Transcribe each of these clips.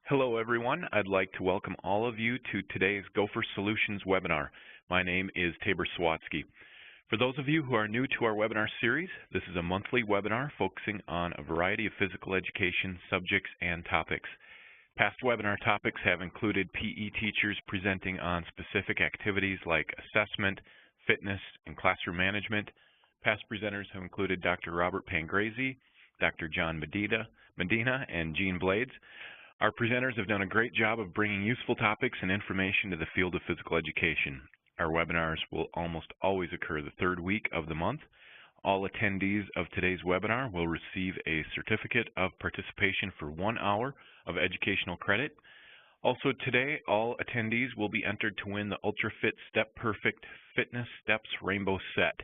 Hello everyone, I'd like to welcome all of you to today's Gopher Solutions webinar. My name is Tabor Swatsky. For those of you who are new to our webinar series, this is a monthly webinar focusing on a variety of physical education subjects and topics. Past webinar topics have included PE teachers presenting on specific activities like assessment, fitness, and classroom management. Past presenters have included Dr. Robert Pangrazi, Dr. John Medina, and Gene Blades. Our presenters have done a great job of bringing useful topics and information to the field of physical education. Our webinars will almost always occur the third week of the month. All attendees of today's webinar will receive a certificate of participation for 1 hour of educational credit. Also today, all attendees will be entered to win the UltraFit Step Perfect Fitness Steps Rainbow Set.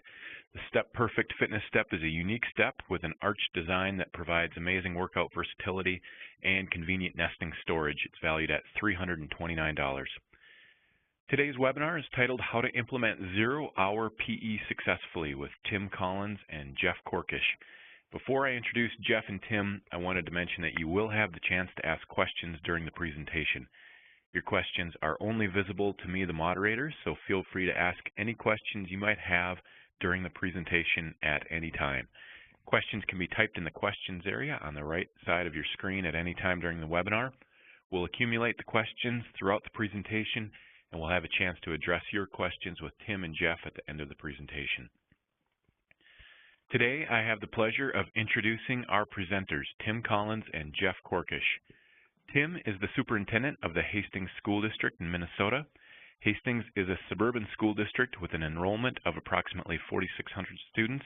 The Step Perfect Fitness Step is a unique step with an arched design that provides amazing workout versatility and convenient nesting storage. It's valued at $329. Today's webinar is titled How to Implement Zero-Hour PE Successfully with Tim Collins and Jeff Corkish. Before I introduce Jeff and Tim, I wanted to mention that you will have the chance to ask questions during the presentation. Your questions are only visible to me, the moderator, so feel free to ask any questions you might have during the presentation at any time. Questions can be typed in the questions area on the right side of your screen at any time during the webinar. We'll accumulate the questions throughout the presentation, and we'll have a chance to address your questions with Tim and Jeff at the end of the presentation. Today, I have the pleasure of introducing our presenters, Tim Collins and Jeff Corkish. Tim is the superintendent of the Hastings School District in Minnesota. Hastings is a suburban school district with an enrollment of approximately 4,600 students.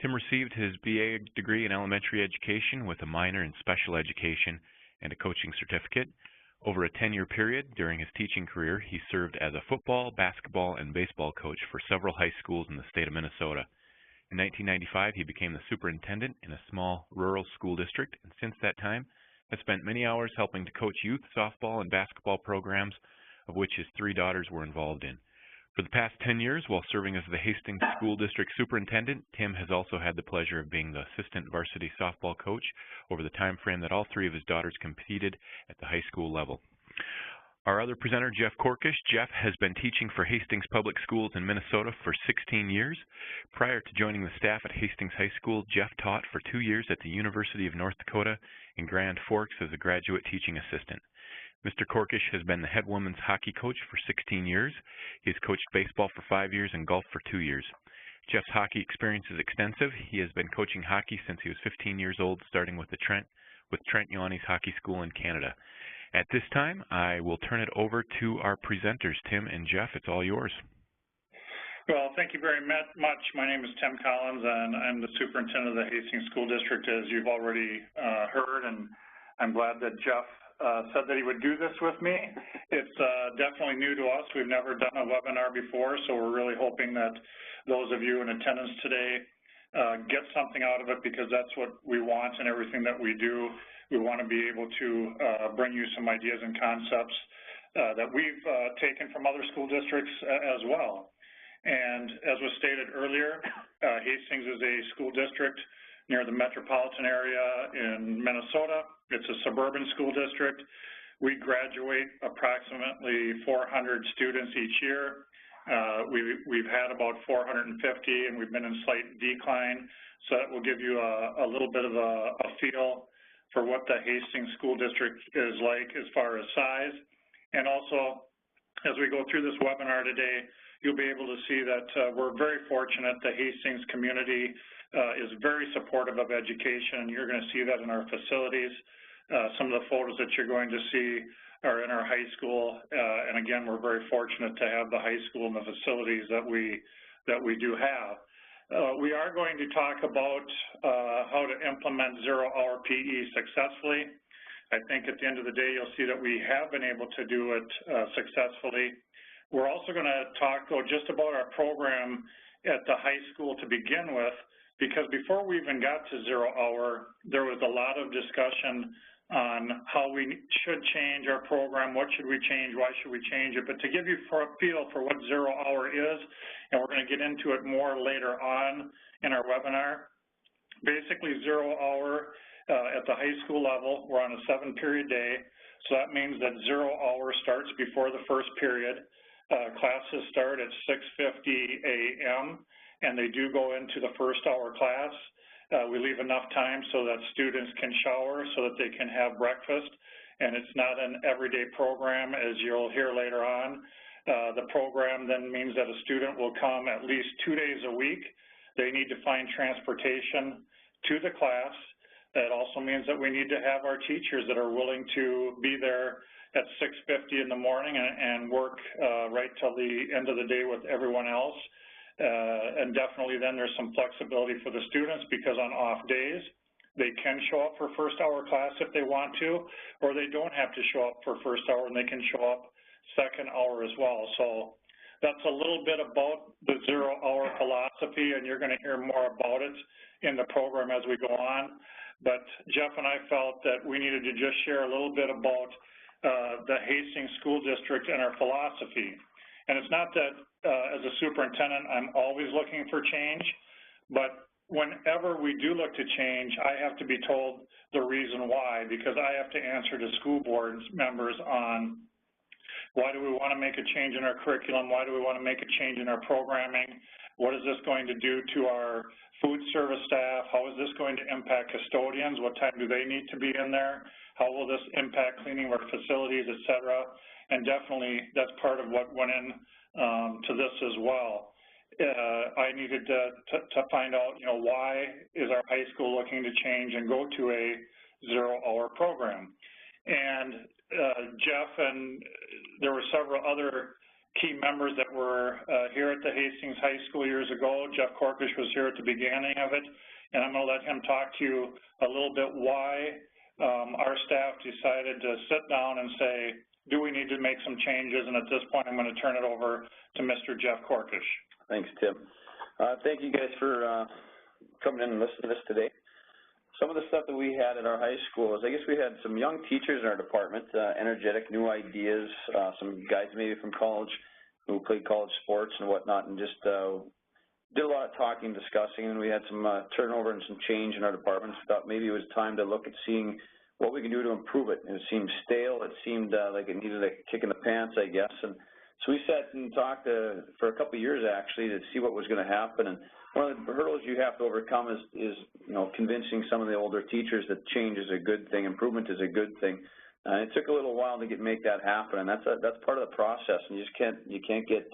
Tim received his BA degree in elementary education with a minor in special education and a coaching certificate. Over a 10-year period during his teaching career, he served as a football, basketball, and baseball coach for several high schools in the state of Minnesota. In 1995, he became the superintendent in a small rural school district, and since that time has spent many hours helping to coach youth softball and basketball programs, of which his 3 daughters were involved in. For the past 10 years, while serving as the Hastings School District Superintendent, Tim has also had the pleasure of being the assistant varsity softball coach over the time frame that all 3 of his daughters competed at the high school level. Our other presenter, Jeff Corkish. Jeff has been teaching for Hastings Public Schools in Minnesota for 16 years. Prior to joining the staff at Hastings High School, Jeff taught for 2 years at the University of North Dakota in Grand Forks as a graduate teaching assistant. Mr. Corkish has been the head women's hockey coach for 16 years. He has coached baseball for 5 years and golf for 2 years. Jeff's hockey experience is extensive. He has been coaching hockey since he was 15 years old, starting with Trent Yawney's Hockey School in Canada. At this time, I will turn it over to our presenters. Tim and Jeff, it's all yours. Well, thank you very much. My name is Tim Collins, and I'm the superintendent of the Hastings School District, as you've already heard, and I'm glad that Jeff said that he would do this with me. It's definitely new to us. We've never done a webinar before, so we're really hoping that those of you in attendance today get something out of it, because that's what we want in everything that we do. We want to be able to bring you some ideas and concepts that we've taken from other school districts as well. And as was stated earlier, Hastings is a school district near the metropolitan area in Minnesota. It's a suburban school district. We graduate approximately 400 students each year. We've had about 450, and we've been in slight decline. So that will give you a little bit of a feel for what the Hastings School District is like as far as size. And also, as we go through this webinar today, you'll be able to see that we're very fortunate. The Hastings community is very supportive of education. You're going to see that in our facilities. Some of the photos that you're going to see are in our high school. And again, we're very fortunate to have the high school and the facilities that we do have. We are going to talk about how to implement zero-hour PE successfully. I think at the end of the day, you'll see that we have been able to do it successfully. We're also going to talk just about our program at the high school to begin with, because before we even got to zero-hour, there was a lot of discussion on how we should change our program, what should we change, why should we change it. But to give you a feel for what zero-hour is, and we're going to get into it more later on in our webinar, basically zero-hour at the high school level, we're on a 7-period day. So that means that 0 hour starts before the first period. Classes start at 6:50 a.m. and they do go into the first hour class. We leave enough time so that students can shower, so that they can have breakfast, and it's not an everyday program, as you'll hear later on. The program then means that a student will come at least 2 days a week. They need to find transportation to the class. That also means that we need to have our teachers that are willing to be there at 6:50 in the morning and work right till the end of the day with everyone else. And definitely then there's some flexibility for the students, because on off days, they can show up for first hour class if they want to, or they don't have to show up for first hour and they can show up second hour as well. So that's a little bit about the 0 hour philosophy, and you're going to hear more about it in the program as we go on. But Jeff and I felt that we needed to just share a little bit about the Hastings School District and our philosophy. And it's not that as a superintendent I'm always looking for change, but whenever we do look to change, I have to be told the reason why, because I have to answer to school board members on why do we want to make a change in our curriculum, why do we want to make a change in our programming, what is this going to do to our food service staff, how is this going to impact custodians, what time do they need to be in there, how will this impact cleaning of our facilities, et cetera. And definitely that's part of what went in to this as well. I needed to find out, why is our high school looking to change and go to a 0 hour program. And Jeff and there were several other key members that were here at the Hastings High School years ago. Jeff Korkish was here at the beginning of it, and I'm going to let him talk to you a little bit why our staff decided to sit down and say, do we need to make some changes? And at this point, I'm going to turn it over to Mr. Jeff Korkish. Thanks, Tim. Thank you guys for coming in and listening to this today. Some of the stuff that we had at our high school is, I guess we had some young teachers in our department, energetic, new ideas, some guys maybe from college who played college sports and whatnot, and just did a lot of talking, discussing, and we had some turnover and some change in our departments. Thought maybe it was time to look at seeing what we can do to improve it. And it seemed stale. It seemed like it needed a kick in the pants, I guess. And so we sat and talked for a couple of years, actually, to see what was going to happen. And one of the hurdles you have to overcome is convincing some of the older teachers that change is a good thing, improvement is a good thing. It took a little while to make that happen, and that's part of the process. And you can't get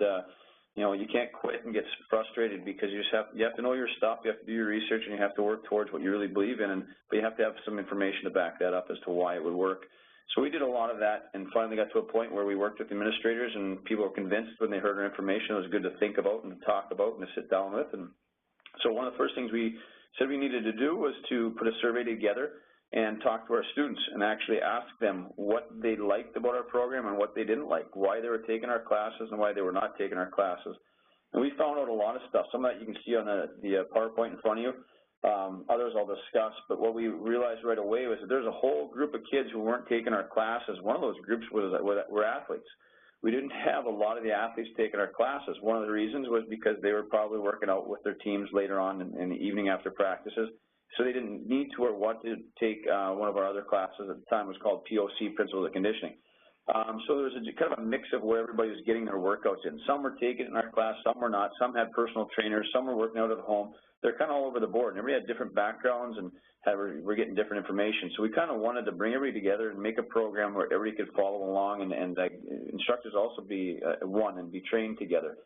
you can't quit and get frustrated, because you have to know your stuff, you have to do your research, and you have to work towards what you really believe in. But you have to have some information to back that up as to why it would work. So we did a lot of that, and finally got to a point where we worked with administrators, and people were convinced when they heard our information it was good to think about and to talk about and to sit down with. And so one of the first things we said we needed to do was to put a survey together and talk to our students and actually ask them what they liked about our program and what they didn't like, why they were taking our classes and why they were not taking our classes. And we found out a lot of stuff. Some of that you can see on the PowerPoint in front of you. Others I'll discuss, but what we realized right away was that there's a whole group of kids who weren't taking our classes. One of those groups were athletes. We didn't have a lot of the athletes taking our classes. One of the reasons was because they were probably working out with their teams later on in the evening after practices, so they didn't need to or want to take one of our other classes. At the time it was called POC, Principles of Conditioning. So there was kind of a mix of where everybody was getting their workouts in. Some were taking it in our class, some were not. Some had personal trainers, some were working out at home. They're kind of all over the board, and everybody had different backgrounds and we're getting different information. So we kind of wanted to bring everybody together and make a program where everybody could follow along, and instructors also be one and be trained together.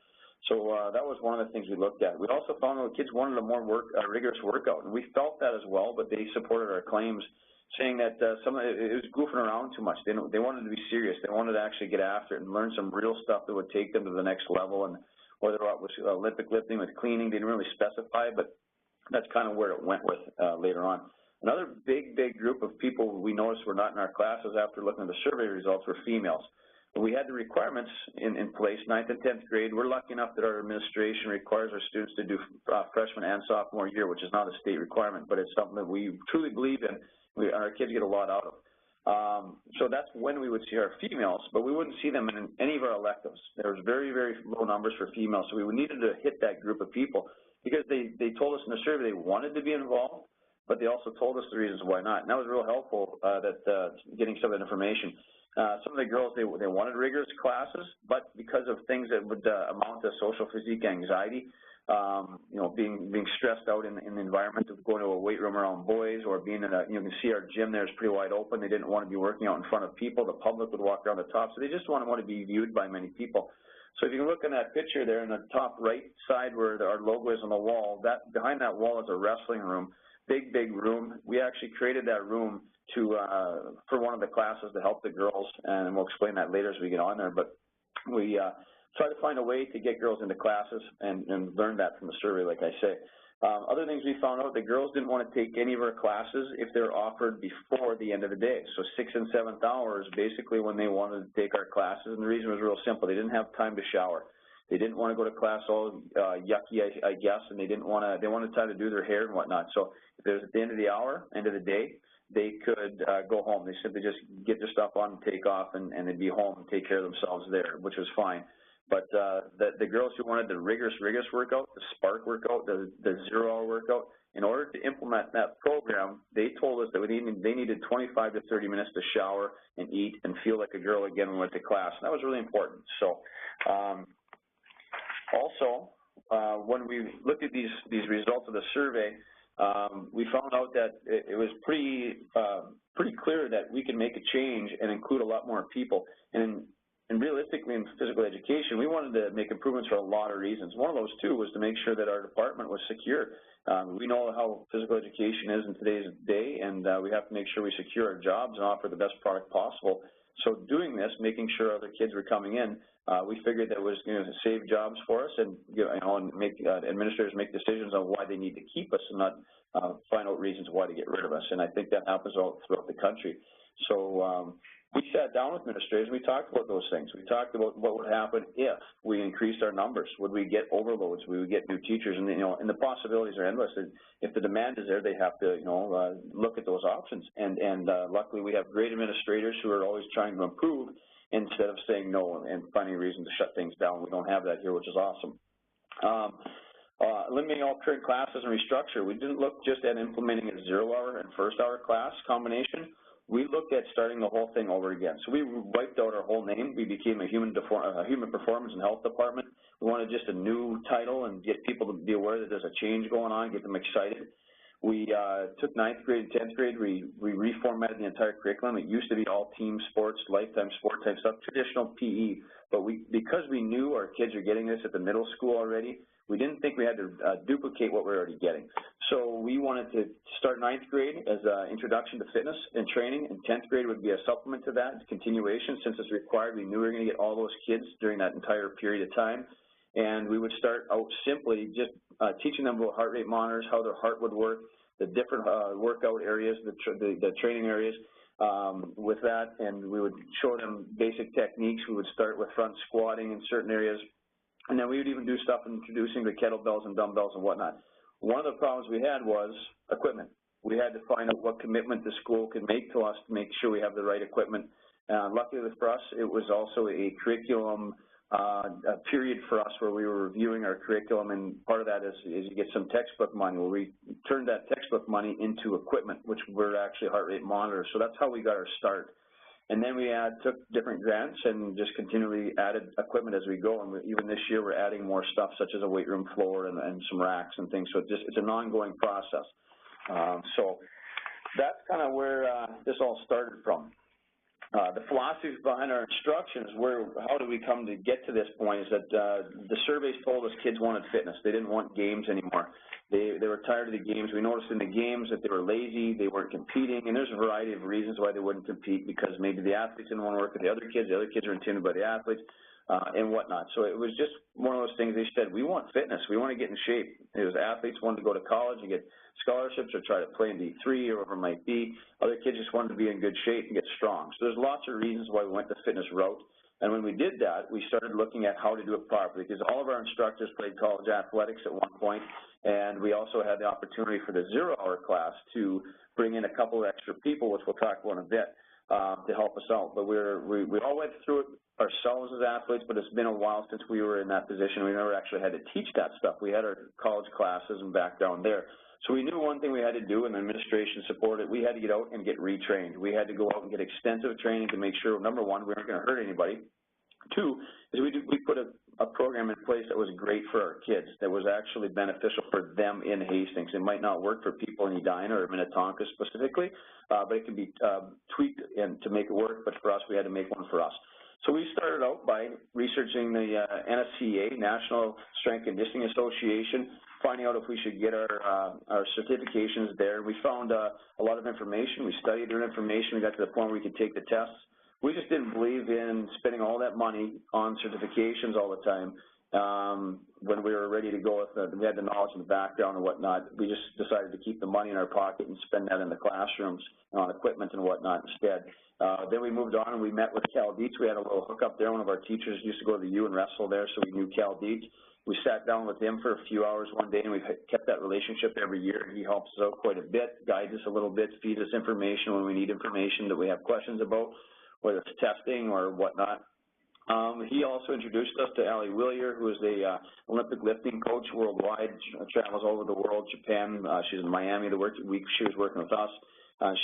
So that was one of the things we looked at. We also found that kids wanted a more rigorous workout, and we felt that as well, but they supported our claims, saying that it was goofing around too much. They wanted to be serious. They wanted to actually get after it and learn some real stuff that would take them to the next level. And whether it was Olympic lifting, with cleaning, they didn't really specify, but that's kind of where it went with later on. Another big group of people we noticed were not in our classes after looking at the survey results were females. We had the requirements in place, 9th and 10th grade. We're lucky enough that our administration requires our students to do freshman and sophomore year, which is not a state requirement, but it's something that we truly believe in. Our kids get a lot out of. So that's when we would see our females, but we wouldn't see them in any of our electives. There was very low numbers for females, so we needed to hit that group of people because they told us in the survey they wanted to be involved, but they also told us the reasons why not. And that was real helpful, getting some of that information. Some of the girls, they wanted rigorous classes, but because of things that would amount to social physique anxiety, being stressed out in the environment of going to a weight room around boys, or being in you can see our gym there is pretty wide open. They didn't want to be working out in front of people. The public would walk around the top, so they just want to be viewed by many people. So if you can look in that picture there in the top right side where our logo is on the wall, behind that wall is a wrestling room, big room. We actually created that room for one of the classes to help the girls, and we'll explain that later as we get on there. But we try to find a way to get girls into classes and learn that from the survey, like I say. Other things we found out, the girls didn't want to take any of our classes if they're offered before the end of the day. So 6th and 7th hours, basically when they wanted to take our classes, and the reason was real simple. They didn't have time to shower. They didn't want to go to class all yucky, I guess, and they wanted time to do their hair and whatnot. So if it was at the end of the hour, end of the day, they could go home. They simply just get their stuff on and take off, and they'd be home and take care of themselves there, which was fine. But the girls who wanted the rigorous workout, the SPARQ workout, the 0-hour workout, in order to implement that program, they told us that they needed 25 to 30 minutes to shower and eat and feel like a girl again when we went to class. And that was really important. So also, when we looked at these results of the survey, we found out that it was pretty clear that we can make a change and include a lot more people. And realistically, in physical education, we wanted to make improvements for a lot of reasons. One of those, too, was to make sure that our department was secure. We know how physical education is in today's day, and we have to make sure we secure our jobs and offer the best product possible. So doing this, making sure other kids were coming in, we figured that was going to save jobs for us and, and make administrators make decisions on why they need to keep us and not find out reasons why to get rid of us. And I think that happens all throughout the country. So we sat down with administrators and we talked about those things. We talked about what would happen if we increased our numbers. Would we get overloads? Would we get new teachers? And and the possibilities are endless. And if the demand is there, they have to look at those options. And luckily, we have great administrators who are always trying to improve instead of saying no and finding a reason to shut things down. We don't have that here, which is awesome. Eliminating all current classes and restructure. We didn't look just at implementing a 0-hour and 1st-hour class combination. We looked at starting the whole thing over again. So we wiped out our whole name. We became a human performance and health department. We wanted just a new title and get people to be aware that there's a change going on, get them excited. We took 9th grade and 10th grade. We reformatted the entire curriculum. It used to be all team sports, lifetime sport type stuff, traditional PE. But because we knew our kids are getting this at the middle school already, we didn't think we had to duplicate what we're already getting. So we wanted to start 9th grade as an introduction to fitness and training, and 10th grade would be a supplement to that, continuation. Since it's required, we knew we were going to get all those kids during that entire period of time. And we would start out simply just teaching them about heart rate monitors, how their heart would work, the different workout areas, the training areas with that, and we would show them basic techniques. We would start with front squatting in certain areas, and then we would even do stuff introducing the kettlebells and dumbbells and whatnot. One of the problems we had was equipment. We had to find out what commitment the school could make to us to make sure we have the right equipment. Luckily for us, it was also a curriculum a period for us where we were reviewing our curriculum, and part of that is you get some textbook money. Well, we turned that textbook money into equipment, which were actually heart rate monitors. So that's how we got our start. And then we took different grants and just continually added equipment as we go. And even this year, we're adding more stuff, such as a weight room floor and some racks and things. So it's an ongoing process. So that's kind of where this all started from. The philosophy behind our instructions, how do we come to get to this point, is that the surveys told us kids wanted fitness. They didn't want games anymore. They were tired of the games. We noticed in the games that they were lazy, they weren't competing, and there's a variety of reasons why they wouldn't compete, because maybe the athletes didn't want to work with the other kids are intimidated by the athletes, and whatnot. So it was just one of those things. They said, we want fitness. We want to get in shape. It was athletes wanted to go to college and get scholarships or try to play in D3 or whatever it might be. Other kids just wanted to be in good shape and get strong. So there's lots of reasons why we went the fitness route. And when we did that, we started looking at how to do it properly, because all of our instructors played college athletics at one point, and we also had the opportunity for the 0-hour class to bring in a couple of extra people, which we'll talk about in a bit, to help us out. But we all went through it ourselves as athletes, but it's been a while since we were in that position. We never actually had to teach that stuff. We had our college classes and background there. So we knew one thing we had to do, and the administration supported, we had to get out and get retrained. We had to go out and get extensive training to make sure, number one, we weren't going to hurt anybody. Two, is we put a program in place that was great for our kids, that was actually beneficial for them in Hastings. It might not work for people in Edina or Minnetonka specifically, but it can be tweaked to make it work, but for us, we had to make one for us. So we started out by researching the NSCA, National Strength Conditioning Association, finding out if we should get our certifications there. We found a lot of information. We studied their information. We got to the point where we could take the tests. We just didn't believe in spending all that money on certifications all the time. When we were ready to go with we had the knowledge and the background and whatnot, we just decided to keep the money in our pocket and spend that in the classrooms and on equipment and whatnot instead. Then we moved on and we met with Cal Dietz. We had a little hookup there. One of our teachers used to go to the U and wrestle there, so we knew Cal Dietz. We sat down with him for a few hours one day, and we've kept that relationship every year. He helps us out quite a bit, guides us a little bit, feeds us information when we need information that we have questions about, whether it's testing or whatnot. He also introduced us to Allie Willier, who is the Olympic lifting coach worldwide, travels all over the world, Japan. She's in Miami the week she was working with us.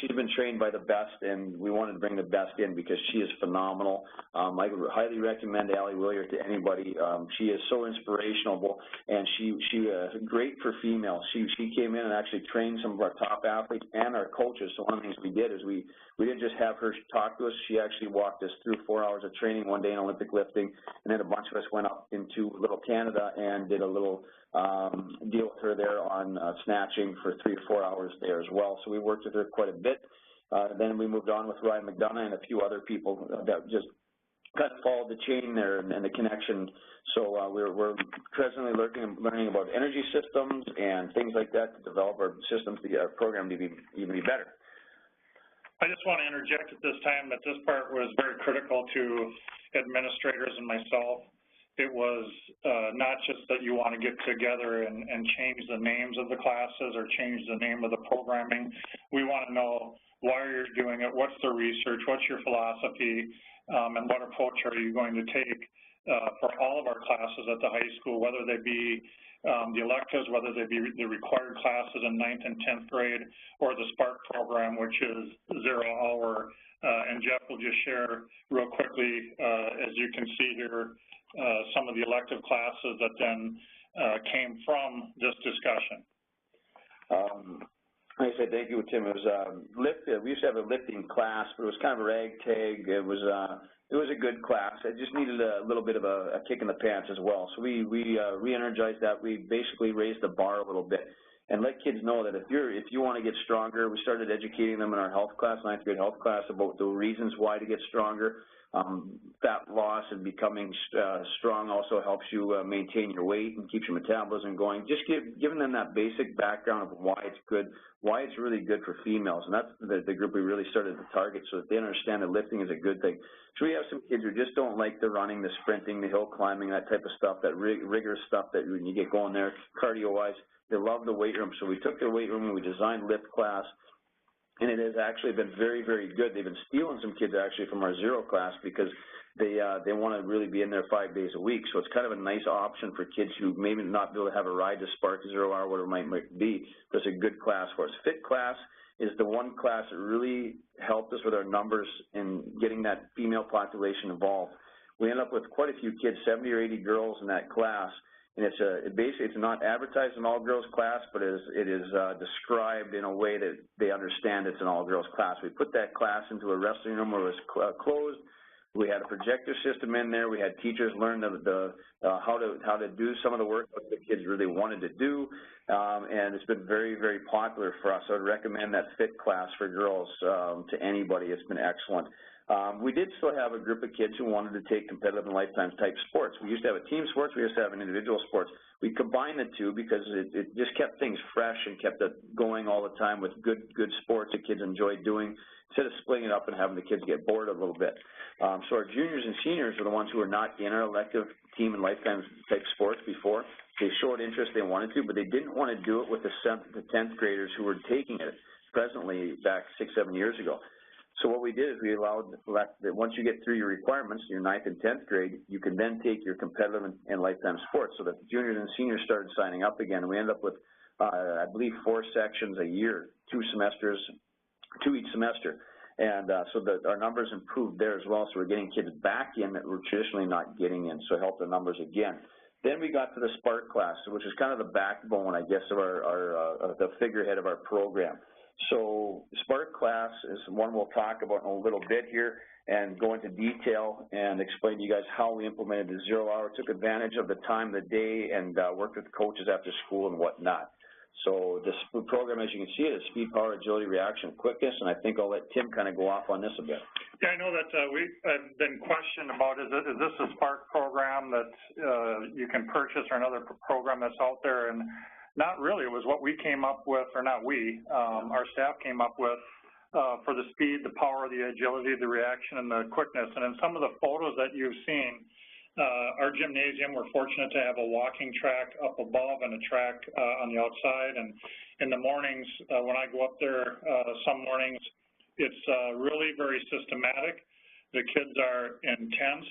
She's been trained by the best, and we wanted to bring the best in because she is phenomenal. I would highly recommend Allie Willier to anybody. She is so inspirational, and she great for females. She came in and actually trained some of our top athletes and our coaches. So one of the things we did is we didn't just have her talk to us. She actually walked us through 4 hours of training one day in Olympic lifting, and then a bunch of us went up into Little Canada and did a little deal with her there on snatching for 3 or 4 hours there as well. So we worked with her quite a bit. Then we moved on with Ryan McDonough and a few other people that just kind of followed the chain there and the connection. So we're presently learning about energy systems and things like that to develop our systems, our program to be even be better. I just want to interject at this time that this part was very critical to administrators and myself. It was not just that you want to get together and change the names of the classes or change the name of the programming. We want to know why you're doing it, what's the research, what's your philosophy, and what approach are you going to take for all of our classes at the high school, whether they be the electives, whether they be the required classes in 9th and 10th grade, or the SPARQ program, which is 0 hour. And Jeff will just share real quickly, as you can see here, some of the elective classes that then came from this discussion. Like I said, thank you, Tim. It was we used to have a lifting class, but it was kind of a ragtag. It was a good class. It just needed a little bit of a kick in the pants as well. So we re-energized that. We basically raised the bar a little bit and let kids know that if you want to get stronger, we started educating them in our health class, 9th grade health class, about the reasons why to get stronger. Fat loss and becoming strong also helps you maintain your weight and keeps your metabolism going. Just giving them that basic background of why it's good, why it's really good for females. And that's the group we really started to target so that they understand that lifting is a good thing. So we have some kids who just don't like the running, the sprinting, the hill climbing, that type of stuff, that rigorous stuff that when you get going there, cardio-wise. They love the weight room. So we took their weight room and we designed lift class. And it has actually been very, very good. They've been stealing some kids actually from our 0 class because they want to really be in there 5 days a week. So it's kind of a nice option for kids who maybe not be able to have a ride to SPARQ 0 hour, whatever it might be. But it's a good class for us. Fit class is the one class that really helped us with our numbers in getting that female population involved. We ended up with quite a few kids, 70 or 80 girls in that class. And basically it's not advertised an all-girls class, but it is described in a way that they understand it's an all-girls class. We put that class into a wrestling room where it was closed. We had a projector system in there. We had teachers learn how to do some of the work that the kids really wanted to do, and it's been very, very popular for us. I would recommend that fit class for girls to anybody. It's been excellent. We did still have a group of kids who wanted to take competitive and lifetime type sports. We used to have a team sports. We used to have an individual sports. We combined the two because it just kept things fresh and kept it going all the time with good sports that kids enjoyed doing instead of splitting it up and having the kids get bored a little bit. So our juniors and seniors are the ones who are not in our elective team and lifetime type sports before. They showed interest, they wanted to, but they didn't want to do it with the 7th to 10th graders who were taking it presently back 6-7 years ago. So what we did is we allowed that once you get through your requirements, your 9th and 10th grade, you can then take your competitive and lifetime sports. So that the juniors and seniors started signing up again, and we ended up with I believe 4 sections a year, 2 each semester. And so our numbers improved there as well, so we're getting kids back in that we're traditionally not getting in, so it helped the numbers again. Then we got to the SPARQ class, which is kind of the backbone, I guess, of the figurehead of our program. So SPARQ class is one we'll talk about in a little bit here and go into detail and explain to you guys how we implemented the 0 hour, took advantage of the time of the day, and worked with coaches after school and whatnot. So this program, as you can see, it is speed, power, agility, reaction, quickness, and I think I'll let Tim kind of go off on this a bit. Yeah, I know that we've been questioned about, is this a SPARQ program that you can purchase or another program that's out there? And not really. It was what we came up with, or not we, our staff came up with for the speed, the power, the agility, the reaction, and the quickness. And in some of the photos that you've seen, our gymnasium, we're fortunate to have a walking track up above and a track on the outside. And in the mornings, when I go up there some mornings, it's really very systematic. The kids are intense.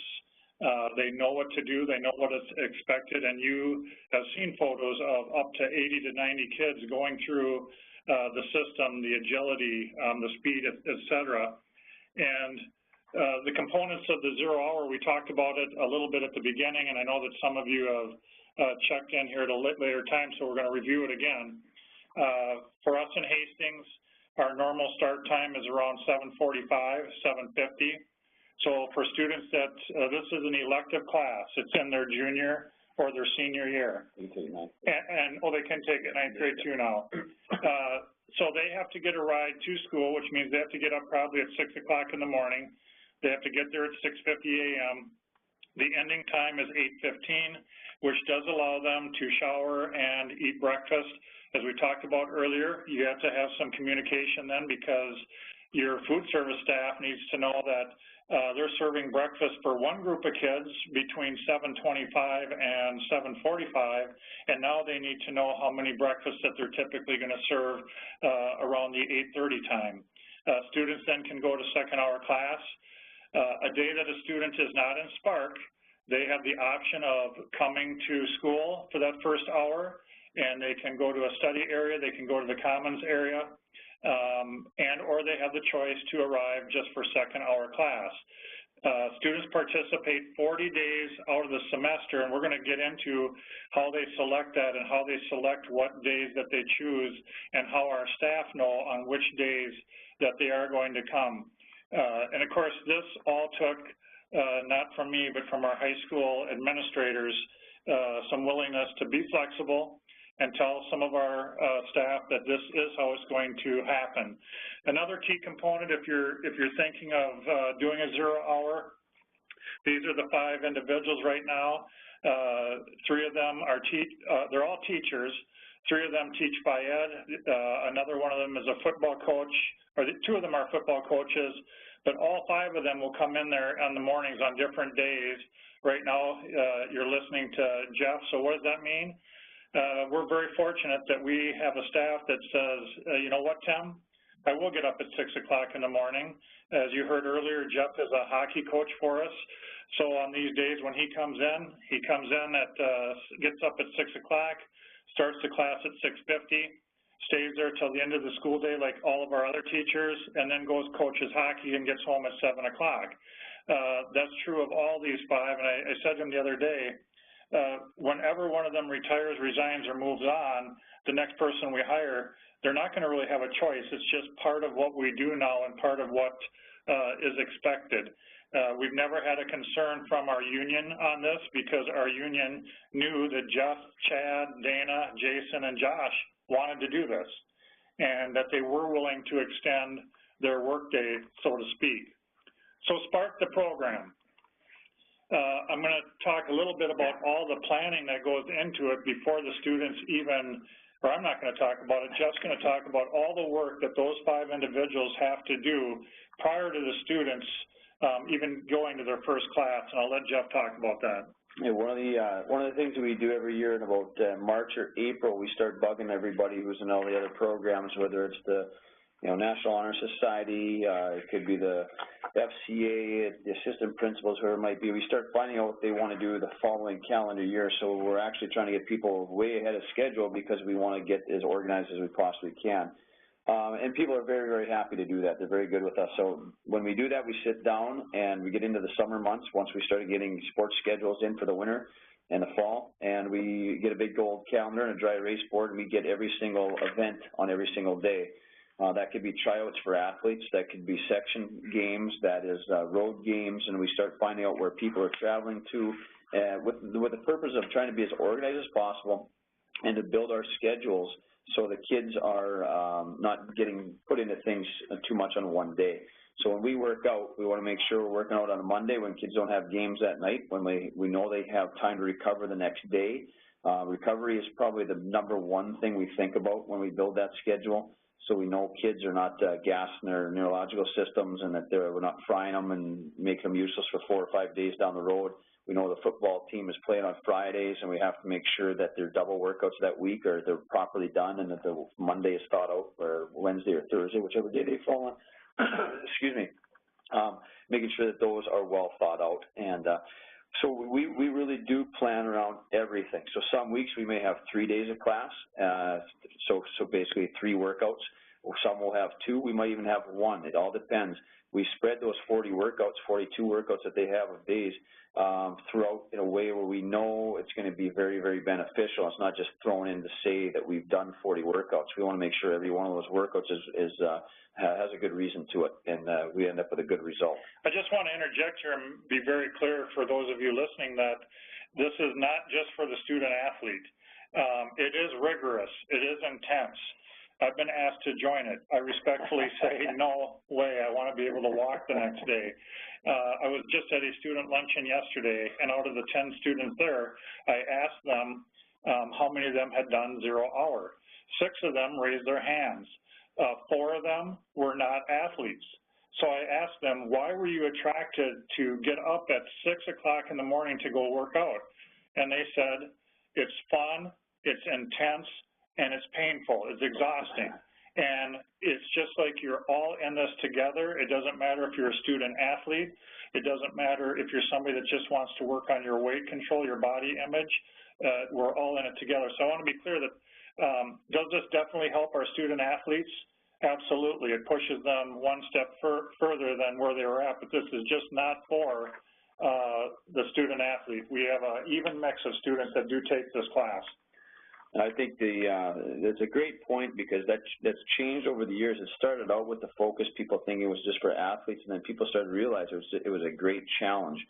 They know what to do. They know what is expected. And you have seen photos of up to 80 to 90 kids going through the system, the agility, the speed, et cetera. And the components of the 0 hour, we talked about it a little bit at the beginning, and I know that some of you have checked in here at a later time, so we're going to review it again. For us in Hastings, our normal start time is around 7:45, 7:50. So for students that, this is an elective class. It's in their junior or their senior year. They can take it, 9th grade too now. So they have to get a ride to school, which means they have to get up probably at 6 o'clock in the morning. They have to get there at 6:50 a.m. The ending time is 8:15, which does allow them to shower and eat breakfast. As we talked about earlier, you have to have some communication then, because your food service staff needs to know that they're serving breakfast for one group of kids between 7:25 and 7:45, and now they need to know how many breakfasts that they're typically going to serve around the 8:30 time. Students then can go to second hour class. A day that a student is not in SPARQ, they have the option of coming to school for that first hour, and they can go to a study area, they can go to the commons area, and or they have the choice to arrive just for second hour class. Students participate 40 days out of the semester, and we're going to get into how they select that and how they select what days that they choose and how our staff know on which days that they are going to come. And of course, this all took, not from me, but from our high school administrators, some willingness to be flexible and tell some of our staff that this is how it's going to happen. Another key component, if you're thinking of doing a 0 hour, these are the 5 individuals right now. 3 of them are they're all teachers. 3 of them teach Bi-Ed. Another one of them is a football coach, or 2 of them are football coaches, but all 5 of them will come in there on the mornings on different days. Right now, you're listening to Jeff, so what does that mean? We're very fortunate that we have a staff that says, you know what, Tim, I will get up at 6 o'clock in the morning. As you heard earlier, Jeff is a hockey coach for us. So on these days when he comes in at, gets up at 6 o'clock, starts the class at 6:50, stays there till the end of the school day like all of our other teachers, and then goes coaches hockey and gets home at 7 o'clock. That's true of all these 5, and I said to him the other day, whenever one of them retires, resigns, or moves on, the next person we hire, they're not going to really have a choice. It's just part of what we do now and part of what is expected. We've never had a concern from our union on this because our union knew that Jeff, Chad, Dana, Jason, and Josh wanted to do this and that they were willing to extend their workday, so to speak. So SPARQ the program. I'm going to talk a little bit about all the planning that goes into it before the students even, or I'm not going to talk about it, Jeff's going to talk about all the work that those 5 individuals have to do prior to the students even going to their first class, and I'll let Jeff talk about that. Yeah, one of the things that we do every year in about March or April, we start bugging everybody who's in all the other programs, whether it's the National Honor Society, it could be the FCA, the assistant principals, whoever it might be. We start finding out what they want to do the following calendar year, so we're actually trying to get people way ahead of schedule because we want to get as organized as we possibly can. And people are very, very happy to do that. They're very good with us. So when we do that, we sit down and we get into the summer months once we started getting sports schedules in for the winter and the fall, and we get a big gold calendar and a dry erase board, and we get every single event on every single day. That could be tryouts for athletes, that could be section games, that is road games, and we start finding out where people are traveling to with the purpose of trying to be as organized as possible and to build our schedules so the kids are not getting put into things too much on one day. So when we work out, we want to make sure we're working out on a Monday when kids don't have games that night, when we know they have time to recover the next day. Recovery is probably the #1 thing we think about when we build that schedule, so we know kids are not gassing their neurological systems and that we're not frying them and making them useless for 4 or 5 days down the road. We know the football team is playing on Fridays, and we have to make sure that their double workouts that week are they're properly done and that the Monday is thought out, or Wednesday or Thursday, whichever day they fall on. Excuse me. Making sure that those are well thought out. And so we really do plan around everything. So some weeks we may have 3 days of class, so basically 3 workouts. Some will have 2. We might even have 1. It all depends. We spread those 40 workouts, 42 workouts that they have of days throughout in a way where we know it's going to be very, very beneficial. It's not just thrown in to say that we've done 40 workouts. We want to make sure every one of those workouts has a good reason to it, and we end up with a good result. I just want to interject here and be very clear for those of you listening that this is not just for the student athlete. It is rigorous. It is intense. I've been asked to join it. I respectfully say, no way, I want to be able to walk the next day. I was just at a student luncheon yesterday, and out of the 10 students there, I asked them how many of them had done 0 hour. 6 of them raised their hands. 4 of them were not athletes. So I asked them, why were you attracted to get up at 6 o'clock in the morning to go work out? And they said, it's fun, it's intense, and it's painful, it's exhausting. And it's just like you're all in this together. It doesn't matter if you're a student athlete. It doesn't matter if you're somebody that just wants to work on your weight control, your body image. We're all in it together. So I want to be clear that does this definitely help our student athletes? Absolutely. It pushes them one step further than where they were at, but this is just not for the student athlete. We have an even mix of students that do take this class. I think that's a great point, because that's changed over the years. It started out with the focus, people thinking it was just for athletes, and then people started to realize it was a great challenge.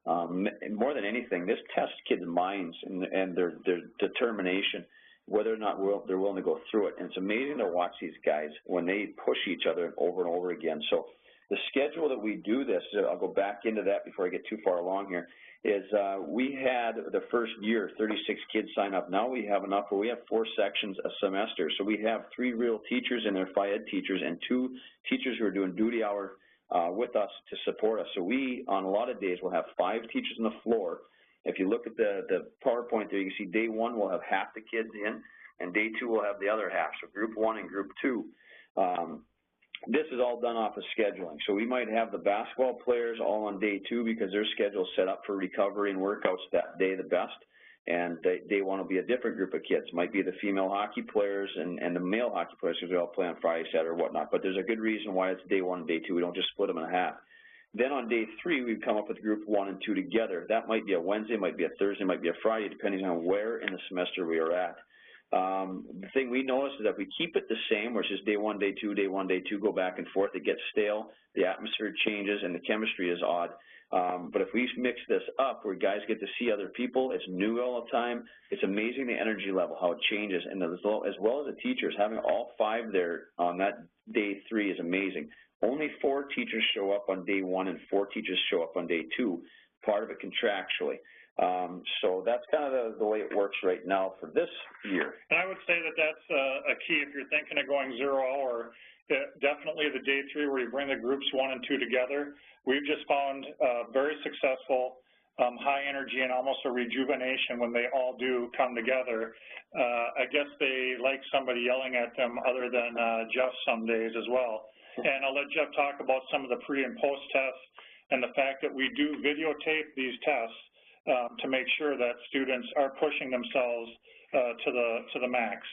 More than anything, this tests kids' minds and their determination, whether or not they're willing to go through it. And it's amazing to watch these guys when they push each other over and over again. So the schedule that we do this, I'll go back into that before I get too far along here, is we had the first year 36 kids sign up. Now we have enough where we have 4 sections a semester. So we have 3 real teachers and their Phi-Ed teachers, and 2 teachers who are doing duty hour with us to support us. So we, on a lot of days, will have 5 teachers on the floor. If you look at the PowerPoint there, you can see day 1 we'll have half the kids in, and day 2 we'll have the other half, so group 1 and group 2. This is all done off of scheduling. So we might have the basketball players all on day 2 because their schedule is set up for recovery and workouts that day the best, and day 1 will be a different group of kids. Might be the female hockey players and the male hockey players, because we all play on Friday, Saturday, or whatnot. But there's a good reason why it's day 1 and day 2. We don't just split them in half. Then on day 3, we come up with group 1 and 2 together. That might be a Wednesday, might be a Thursday, might be a Friday, depending on where in the semester we are at. The thing we notice is that if we keep it the same, which is day 1, day 2, day 1, day 2, go back and forth, it gets stale, the atmosphere changes, and the chemistry is odd. But if we mix this up where guys get to see other people, it's new all the time, it's amazing the energy level, how it changes. And as well as the teachers, having all 5 there on that day 3 is amazing. Only 4 teachers show up on day 1 and 4 teachers show up on day 2, part of it contractually. So that's kind of the way it works right now for this year. And I would say that that's a key if you're thinking of going 0 hour. Definitely the day 3 where you bring the groups 1 and 2 together. We've just found very successful high energy and almost a rejuvenation when they all do come together. I guess they like somebody yelling at them other than Jeff some days as well. And I'll let Jeff talk about some of the pre and post tests and the fact that we do videotape these tests to make sure that students are pushing themselves to the max.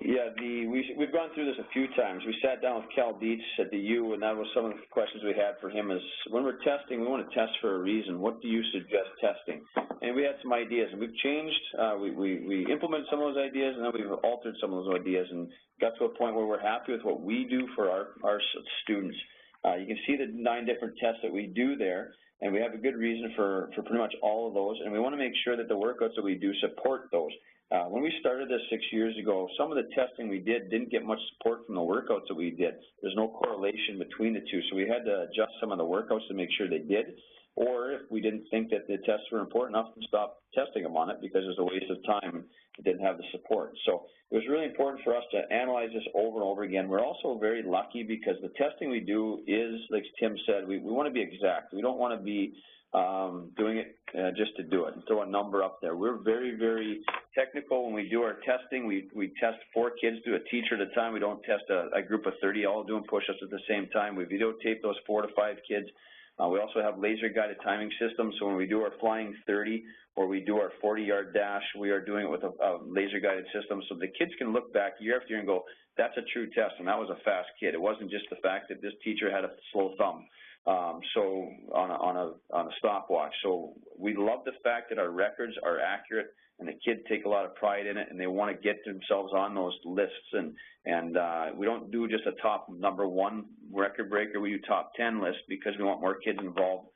Yeah, we've gone through this a few times. We sat down with Cal Dietz at the U, and that was some of the questions we had for him is, when we're testing, we want to test for a reason. What do you suggest testing? And we had some ideas, and we've changed. We implemented some of those ideas, and then we've altered some of those ideas and got to a point where we're happy with what we do for our students. You can see the 9 different tests that we do there, and we have a good reason for pretty much all of those, and we want to make sure that the workouts that we do support those. When we started this 6 years ago, some of the testing we didn't get much support from the workouts that we did. There's no correlation between the two, so we had to adjust some of the workouts to make sure they did, or if we didn't think that the tests were important enough, to stop testing them on it because it was a waste of time and it didn't have the support. So it was really important for us to analyze this over and over again. We're also very lucky because the testing we do is, like Tim said, we want to be exact. We don't want to be doing it just to do it and throw a number up there. We're very, very technical when we do our testing. We test 4 kids to a teacher at a time. We don't test a group of 30 all doing push-ups at the same time. We videotape those 4 to 5 kids. We also have laser-guided timing systems, so when we do our flying 30 or we do our 40-yard dash, we are doing it with a laser-guided system, so the kids can look back year after year and go, that's a true test, and that was a fast kid. It wasn't just the fact that this teacher had a slow thumb. So on a stopwatch. So we love the fact that our records are accurate and the kids take a lot of pride in it and they want to get themselves on those lists, and we don't do just a top number 1 record breaker, we do top 10 lists because we want more kids involved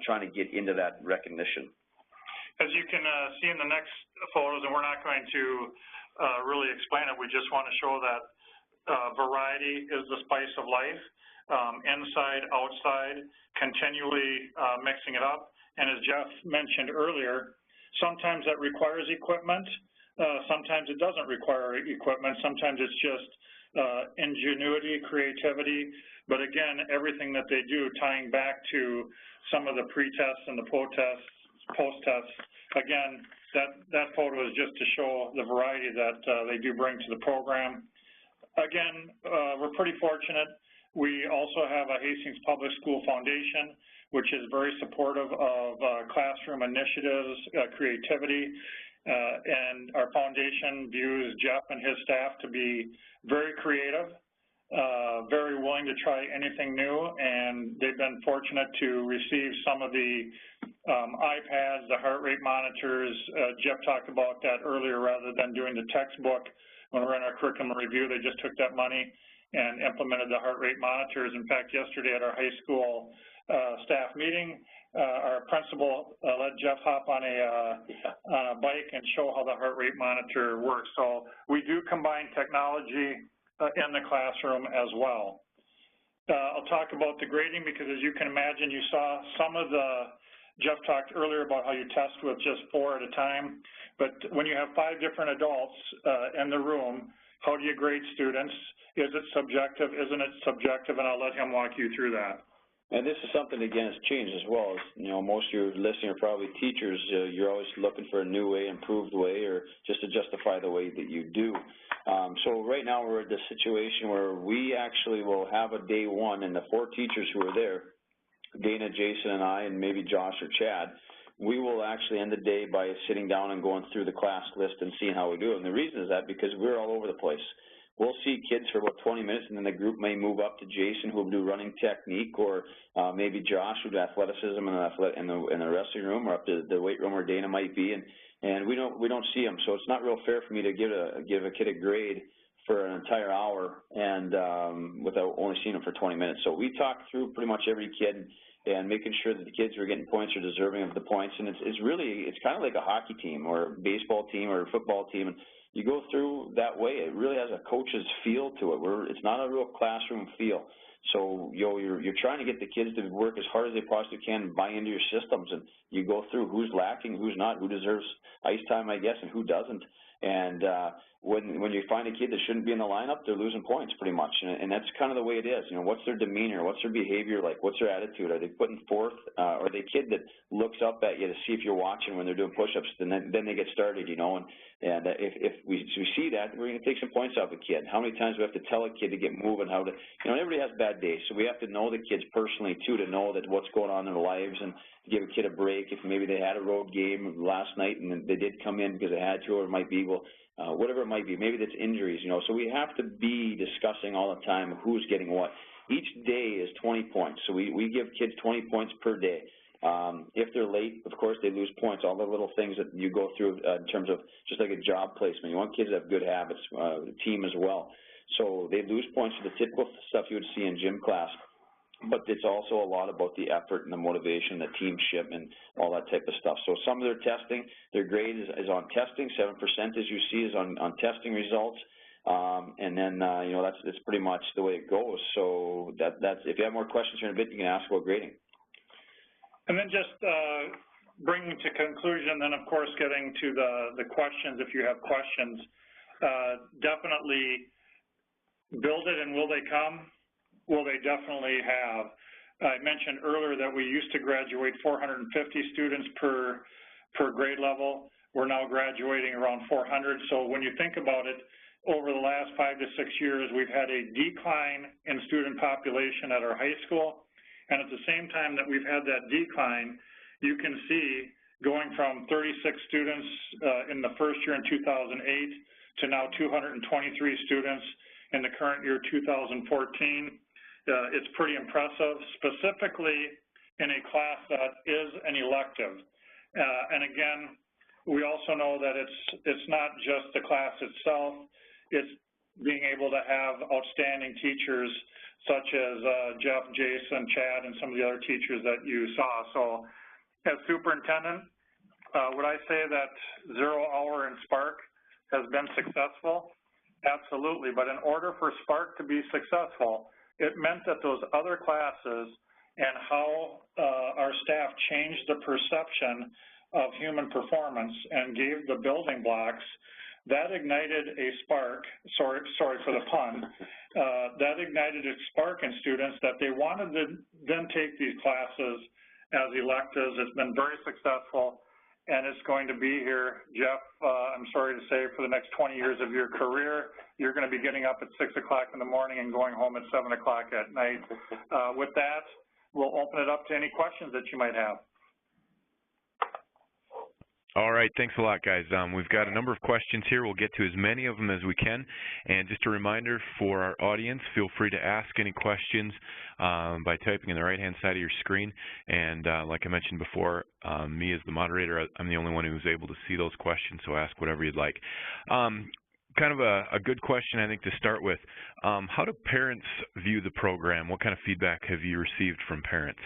trying to get into that recognition. As you can see in the next photos, and we're not going to really explain it, we just want to show that variety is the spice of life. Inside, outside, continually mixing it up. And as Jeff mentioned earlier, sometimes that requires equipment. Sometimes it doesn't require equipment. Sometimes it's just ingenuity, creativity. But again, everything that they do tying back to some of the pre-tests and the post-tests. Again, that photo is just to show the variety that they do bring to the program. Again, we're pretty fortunate. We also have a Hastings Public School Foundation, which is very supportive of classroom initiatives, creativity, and our foundation views Jeff and his staff to be very creative, very willing to try anything new, and they've been fortunate to receive some of the iPads, the heart rate monitors. Jeff talked about that earlier. Rather than doing the textbook when we're in our curriculum review, they just took that money and implemented the heart rate monitors. In fact, yesterday at our high school staff meeting, our principal let Jeff hop on a bike and show how the heart rate monitor works. So we do combine technology in the classroom as well. I'll talk about the grading because, as you can imagine, you saw some of Jeff talked earlier about how you test with just 4 at a time. But when you have 5 different adults in the room, how do you grade students? Is it subjective? Isn't it subjective? And I'll let him walk you through that. And this is something, again, that's changed as well. Most of you listening are probably teachers. You're always looking for a new way, improved way, or just to justify the way that you do. So right now we're at the situation where we actually will have a day 1, and the 4 teachers who are there, Dana, Jason, and I, and maybe Josh or Chad, we will actually end the day by sitting down and going through the class list and seeing how we do it. And the reason is that because we're all over the place. We'll see kids for about 20 minutes, and then the group may move up to Jason, who will do running technique, or maybe Josh, who does athleticism in the wrestling room, or up to the weight room where Dana might be, and we don't see them. So it's not real fair for me to give a kid a grade for an entire hour and without only seeing them for 20 minutes. So we talk through pretty much every kid and making sure that the kids who are getting points are deserving of the points. And it's kind of like a hockey team or a baseball team or a football team. And you go through that way. It really has a coach's feel to it. It's not a real classroom feel. So you're trying to get the kids to work as hard as they possibly can and buy into your systems, and you go through who's lacking, who's not, who deserves ice time, I guess, and who doesn't. And when you find a kid that shouldn't be in the lineup, they're losing points pretty much, and that's kind of the way it is. You know, what's their demeanor? What's their behavior like? What's their attitude? Are they putting forth? Are they a kid that looks up at you to see if you're watching when they're doing push-ups? And then they get started, you know. And if we see that, we're going to take some points off a kid. How many times do we have to tell a kid to get moving? How to, you know, everybody has bad days, so we have to know the kids personally too, to know that what's going on in their lives, and give a kid a break if maybe they had a road game last night and they did come in because they had to, or it might be, well, whatever it might be, maybe that's injuries, you know. So we have to be discussing all the time who's getting what. Each day is 20 points, so we give kids 20 points per day. If they're late, of course, they lose points, all the little things that you go through in terms of just like a job placement. You want kids to have good habits, the team as well. So they lose points for the typical stuff you would see in gym class. But it's also a lot about the effort and the motivation, the teamship, and all that type of stuff. So some of their testing, their grade is on testing. 7%, as you see, is on testing results. And then, you know, that's pretty much the way it goes. So that's if you have more questions here in a bit, you can ask about grading. And then just bringing to conclusion, then of course getting to the questions, if you have questions, definitely build it, and will they come? Well, they definitely have. I mentioned earlier that we used to graduate 450 students per grade level. We're now graduating around 400. So when you think about it, over the last 5 to 6 years, we've had a decline in student population at our high school. And at the same time that we've had that decline, you can see going from 36 students in the first year in 2008 to now 223 students in the current year, 2014. It's pretty impressive, specifically in a class that is an elective. And again, we also know that it's not just the class itself, it's being able to have outstanding teachers such as Jeff, Jason, Chad, and some of the other teachers that you saw. So as superintendent, would I say that 0 hour in SPARQ has been successful? Absolutely, but in order for SPARQ to be successful, it meant that those other classes and how our staff changed the perception of human performance and gave the building blocks, that ignited a spark, sorry for the pun, that ignited a spark in students that they wanted to then take these classes as electives. It's been very successful, and it's going to be here. Jeff, I'm sorry to say, for the next 20 years of your career, you're going to be getting up at 6 o'clock in the morning and going home at 7 o'clock at night. With that, we'll open it up to any questions that you might have. All right, thanks a lot, guys. We've got a number of questions here. We'll get to as many of them as we can. And just a reminder for our audience, feel free to ask any questions by typing in the right-hand side of your screen. And like I mentioned before, me as the moderator, I'm the only one who's able to see those questions, so ask whatever you'd like. Kind of a good question, I think, to start with. How do parents view the program? What kind of feedback have you received from parents?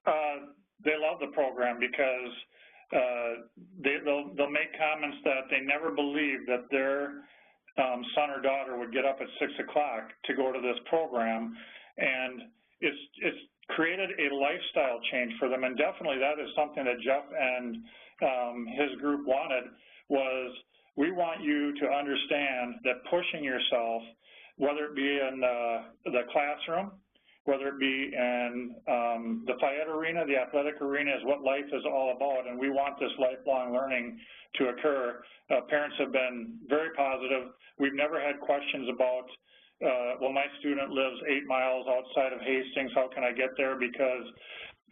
They love the program because they'll make comments that they never believed that their son or daughter would get up at 6 o'clock to go to this program, and it's created a lifestyle change for them. And definitely that is something that Jeff and his group wanted. Was we want you to understand that pushing yourself, whether it be in the classroom, whether it be in the fight arena, the athletic arena, is what life is all about, and we want this lifelong learning to occur. Parents have been very positive. We've never had questions about, well, my student lives 8 miles outside of Hastings, how can I get there? Because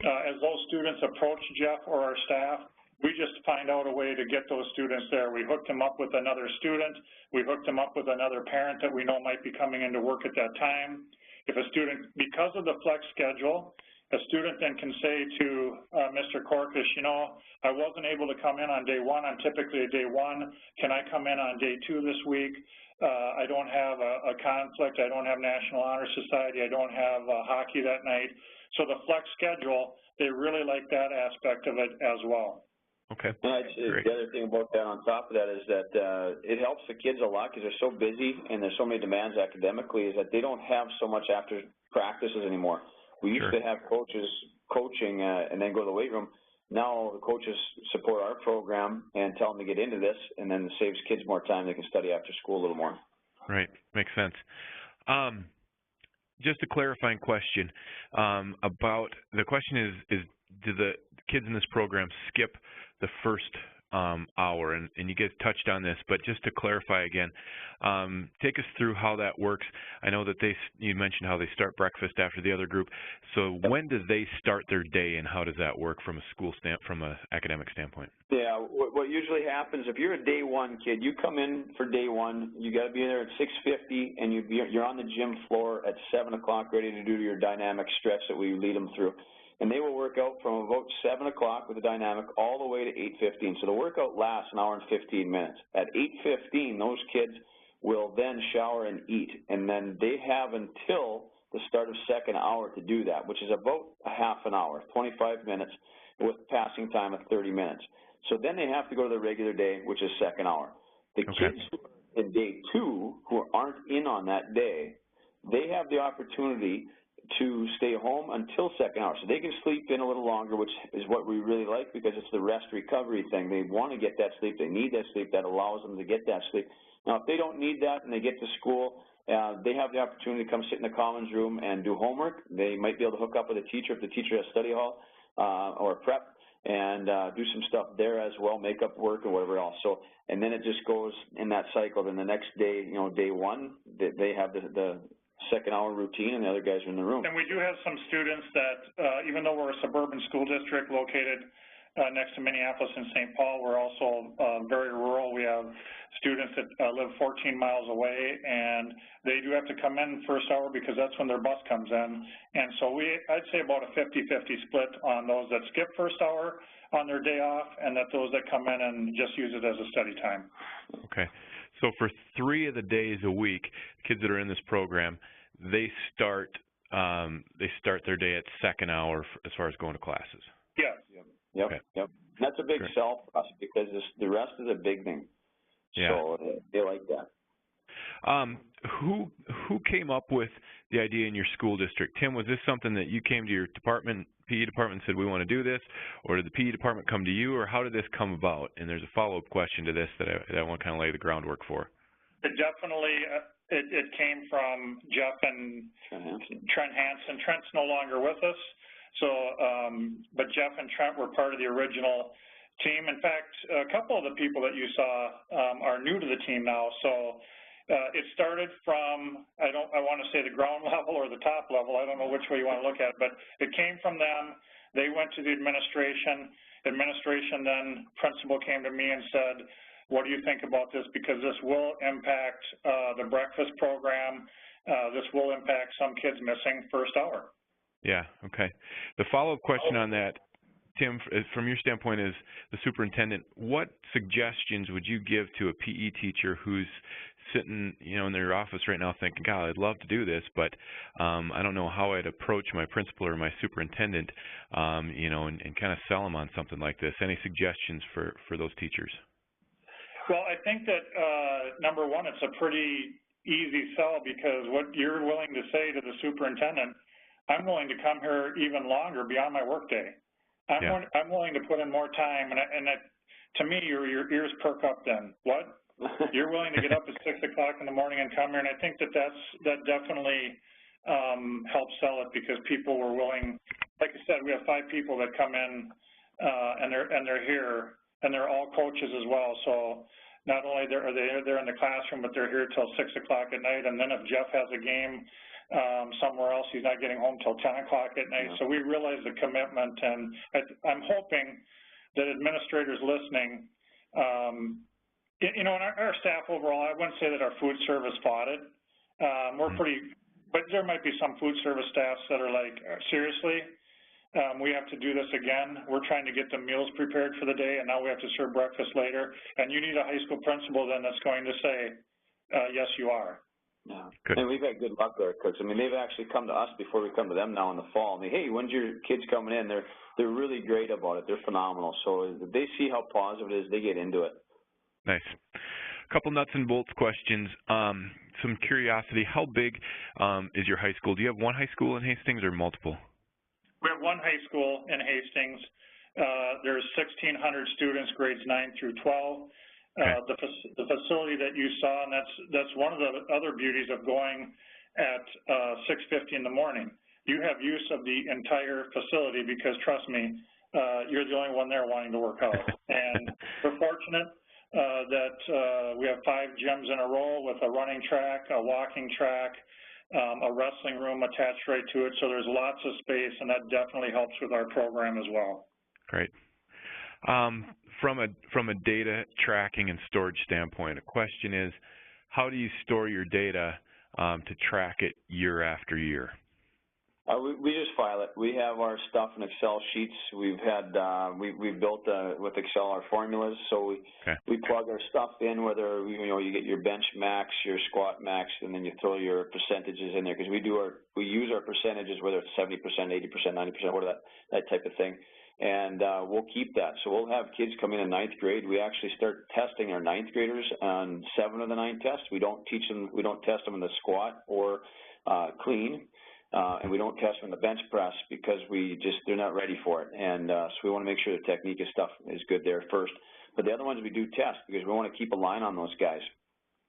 as those students approach Jeff or our staff, we just find out a way to get those students there. We hooked them up with another student. We hooked them up with another parent that we know might be coming into work at that time. If a student, because of the flex schedule, a student then can say to Mr. Corkish, you know, I wasn't able to come in on day 1. I'm typically a day 1. Can I come in on day 2 this week? I don't have a conflict. I don't have National Honor Society. I don't have hockey that night. So the flex schedule, they really like that aspect of it as well. Okay. The other thing about that on top of that is that it helps the kids a lot because they're so busy and there's so many demands academically, is that they don't have so much after practices anymore. We used to have coaches coaching and then go to the weight room. now the coaches support our program and tell them to get into this, and then it saves kids more time. They can study after school a little more. Right, makes sense. Just a clarifying question about, the question is do the kids in this program skip the first hour? And you guys touched on this, but just to clarify again, take us through how that works. I know that you mentioned how they start breakfast after the other group. So when do they start their day, and how does that work from an academic standpoint? Yeah, what usually happens, if you're a day one kid, you come in for day one, you got to be there at 6:50, and you're on the gym floor at 7 o'clock ready to do your dynamic stretch that we lead them through. And they will work out from about 7 o'clock with the dynamic all the way to 8:15. So the workout lasts an hour and 15 minutes. At 8:15, those kids will then shower and eat. And then they have until the start of second hour to do that, which is about a half an hour, 25 minutes, with passing time of 30 minutes. So then they have to go to the regular day, which is second hour. The kids who are in day two, who aren't in on that day, they have the opportunity to stay home until second hour. So they can sleep in a little longer, which is what we really like, because it's the rest recovery thing. They want to get that sleep. They need that sleep. That allows them to get that sleep. Now, if they don't need that and they get to school, they have the opportunity to come sit in the commons room and do homework. They might be able to hook up with a teacher if the teacher has study hall or prep, and do some stuff there as well, make up work or whatever else. So, and then it just goes in that cycle. Then the next day, day one, they have the second hour routine, and the other guys are in the room. And we do have some students that, even though we're a suburban school district located next to Minneapolis and St. Paul, we're also very rural. We have students that live 14 miles away, and they do have to come in first hour because that's when their bus comes in. And so I'd say about a 50-50 split on those that skip first hour on their day off, and that those that come in and just use it as a study time. Okay. So for 3 of the days a week, kids that are in this program, they start their day at second hour as far as going to classes. Yes. Yep. Okay. Yep. That's a big sell for us, because the rest is a big thing. Yeah. So they like that. Who came up with the idea in your school district? Tim, was this something that you came to your department, PE department, and said, we want to do this, or did the PE department come to you, or how did this come about? And there's a follow-up question to this that I want to kind of lay the groundwork for. It definitely, it came from Jeff and Trent Hansen. Trent's no longer with us, so, but Jeff and Trent were part of the original team. In fact, a couple of the people that you saw are new to the team now, so it started from, I want to say the ground level or the top level, I don't know which way you want to look at it, but it came from them. They went to the administration. Administration, then principal came to me and said, what do you think about this? Because this will impact the breakfast program. This will impact some kids missing first hour. Yeah, okay. The follow-up question on that, Tim, from your standpoint as the superintendent, what suggestions would you give to a PE teacher who's sitting, in their office right now thinking, God, I'd love to do this, but I don't know how I'd approach my principal or my superintendent, and kind of sell them on something like this? Any suggestions for those teachers? Well, I think that, number one, it's a pretty easy sell, because what you're willing to say to the superintendent, I'm willing to come here even longer beyond my workday. I'm willing to put in more time, and to me, your ears perk up then. What? You're willing to get up at 6 o'clock in the morning and come here, and I think that that definitely helps sell it, because people were willing. Like I said, we have 5 people that come in, and they're here, and they're all coaches as well. So not only are they there in the classroom, but they're here till 6 o'clock at night. And then if Jeff has a game somewhere else, he's not getting home till 10 o'clock at night. So we realize the commitment, and I'm hoping that administrators listening, and our staff overall, I wouldn't say that our food service fought it. We're pretty, but there might be some food service staffs that are like, seriously, we have to do this again. We're trying to get the meals prepared for the day, and now we have to serve breakfast later. And you need a high school principal then that's going to say, yes, you are. Yeah. And we've had good luck there, Cooks. I mean, they've actually come to us before we come to them now in the fall. I mean, hey, when's your kids coming in? They're really great about it. They're phenomenal. So they see how positive it is. They get into it. Nice. A couple nuts and bolts questions. Some curiosity. How big is your high school? Do you have one high school in Hastings or multiple? We have one high school in Hastings. There's 1,600 students, grades 9 through 12. The facility that you saw, and that's one of the other beauties of going at 6:50 in the morning. You have use of the entire facility because, trust me, you're the only one there wanting to work out. And we're fortunate that we have 5 gyms in a row with a running track, a walking track, a wrestling room attached right to it. So there's lots of space, and that definitely helps with our program as well. Great. From a data tracking and storage standpoint, a question is, how do you store your data to track it year after year? We just file it. We have our stuff in Excel sheets. We've built with Excel our formulas, so we plug our stuff in. Whether you get your bench max, your squat max, and then you throw your percentages in there because we use our percentages, whether it's 70%, 80%, 90%, whatever that type of thing. And we'll keep that. So we'll have kids come in 9th grade. We actually start testing our 9th graders on 7 of the 9 tests. We don't test them in the squat or clean. And we don't test them in the bench press because they're not ready for it. And so we want to make sure the technique and stuff is good there first. But the other ones we do test because we want to keep a line on those guys.